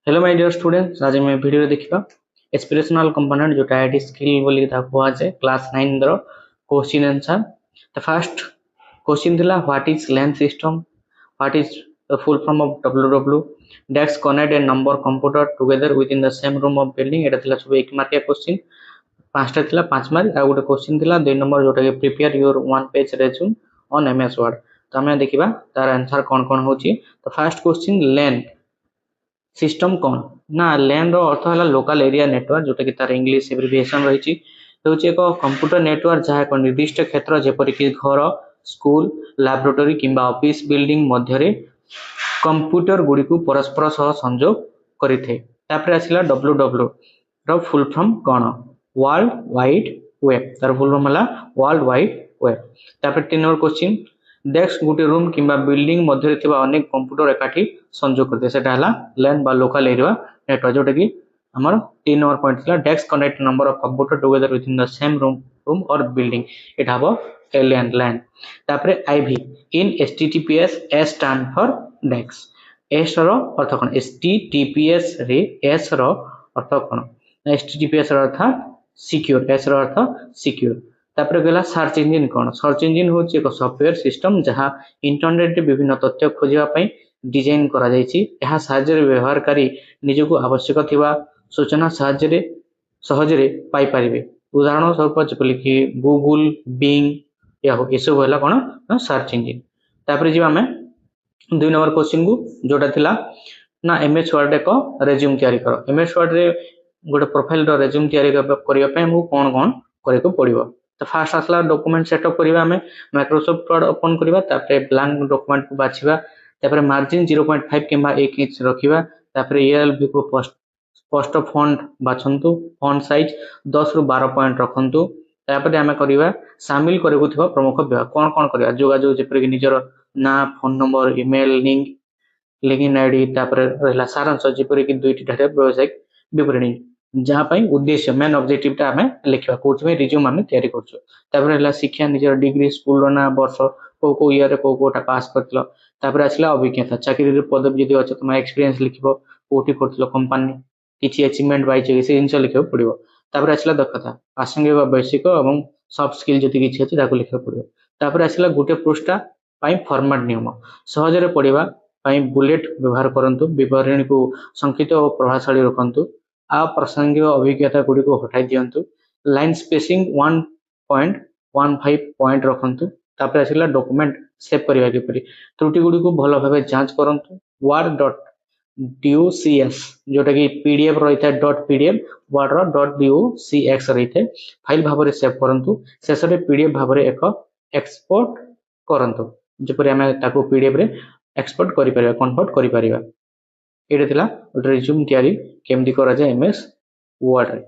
Hello my dear students, आज मैं video देखिबा एस्पिरेशनल कंपोनेंट जोटा आईटी स्किल बोली था हुआ जाए क्लास 9 रो question answer. The first question थिला what is LAN system, what is the full form of WW, desk connect and number computer together with in the same room of building. एटा थिला सब एक मार्किया क्वेश्चन, पांचटा थिला 5 mark आ गोटे question थिला 2 number जोटा के prepare your one page resume on MS word. तो हमें देखिबा तार आंसर कोन कोन होची। तो फर्स्ट क्वेश्चन LAN सिस्टम कौन ना LAN रो अर्थ है लोकल एरिया नेटवर्क जोटा कि तार इंग्लिश एब्रिविएशन रही एक कंप्यूटर नेटवर्क जहाँ एक निर्दिष्ट क्षेत्र जेपरिक घर, स्कूल, लैबोरेटरी किंबा ऑफिस बिल्डिंग मध्य कंप्यूटर गुड़ी को परस्पर सह संजोग करिथे। तापर आसिला WW रो फुल फॉर्म कौन, वर्ल्ड वाइड वेब, तार फुल फॉर्म है वर्ल्ड वाइड वेब। तापर 3 नंबर क्वेश्चन डेस्क गोटे रूम किंबा बिल्डिंग मध्य अनेक कंप्यूटर एकाठी संजोग करते सेटा हला LAN बा लोकल एरिया नेटवर्क जोटा कि हमर 3 नंबर पॉइंट थिला desk connect number of computer together with in the same room और बिल्डिंग, एटा हबो LAN। तापरे IV in HTTPS S stand for desk. S रो अर्थ कोन, HTTPS रे S रो अर्थ कोन, HTTPS रो अर्थ सिक्योर, S रो अर्थ सिक्योर। तापर गला सर्च इंजन कोन, सर्च इंजन होची एक सॉफ्टवेयर सिस्टम जहां इंटरनेट रे विभिन्न तथ्य खोजिबा पई डिजाइन करा जायछि। एहा साहाय्य व्यवहारकारी निजको आवश्यक थिबा सूचना सहजरे पाई परिबे। उदाहरण स्वरूप जेपरि कि गूगल, बिंग या हो एसो होला कोन सर्च इंजन। तापर जे हमें 2 नंबर क्वेश्चन को जोटा थिला ना MS वर्ड एक रेज्यूम तयारी करो। MS वर्ड रे गोटे प्रोफाइल रो रेज्यूम तयारी करिया पय हमहु कोन कोन करे को पड़िबो। तो फास्ट आसला डॉक्यूमेंट सेटअप करिबा, हमें माइक्रोसॉफ्ट वर्ड ओपन करिबा, तापर ब्लैंक डॉक्यूमेंट को बाछिबा, तापर मार्जिन 0.5 किंबा 1 इंच रखिबा, तापर ELB को स्पष्ट फॉन्ट बाछंतु, फॉन्ट साइज 10 रु 12 पॉइंट रखंतु। तापर हमें करिबा शामिल करगु थिबा प्रमुख विभाग कोन कोन करिबा, जोगाजोग जेपर कि निजर ना, phone number, email link, LinkedIn ID, तापर रहला सारांश जेपर कि दुईटी ढारे व्यावसायिक विवरणी जहाँ पर उद्देश्य मेन ऑब्जेक्टिव टा हमें लिखा कोर्स में रिज्यूम हमें तैयारी करछु। तापर हला शिक्षा निजर डिग्री, स्कूल ना, वर्ष को ईयर को कोटा पास करथलो। तापर आसला अभिज्ञता, चाकरी रे पदवी जदी अछि तुम एक्सपीरियंस लिखिबो, कोठी करथलो कंपनी किछि अचीवमेंट बाइचे से जिंस लिखिबो पड़िबो। तापर आसला दक्षता, प्रासंगिक वैश्विक एवं सॉफ्ट स्किल जदी किछि अछि ताको लिखिबो पड़िबो। तापर आसला गुटे पृष्ठा पई फॉर्मेट नियम, सहज रे पढिबा पई बुलेट व्यवहार करंतु, विवरणी को संक्षिप्त और प्रभावशाली रखंतु, आ प्रासंगिक अभिज्ञता गुडी को हटाई दियंतु, लाइन स्पेसिंग 1.15 पॉइंट रखंतु। तापर आसिला डॉक्यूमेंट सेव करिवा के परी त्रुटि गुडी को भलो भाबे जांच करंतु। word.docx जोटा कि PDF रहिता .pdf, word रो .docx रहिते फाइल भाबरे सेव करंतु। शेष रे PDF भाबरे एक एक्सपोर्ट करंतु, जेपरि हमें ताको PDF रे एक्सपोर्ट करि परिबा, कन्वर्ट करि परिबा। एटा थिला रिज्यूम तयारी केमदी करा जाय MS वर्ड रे।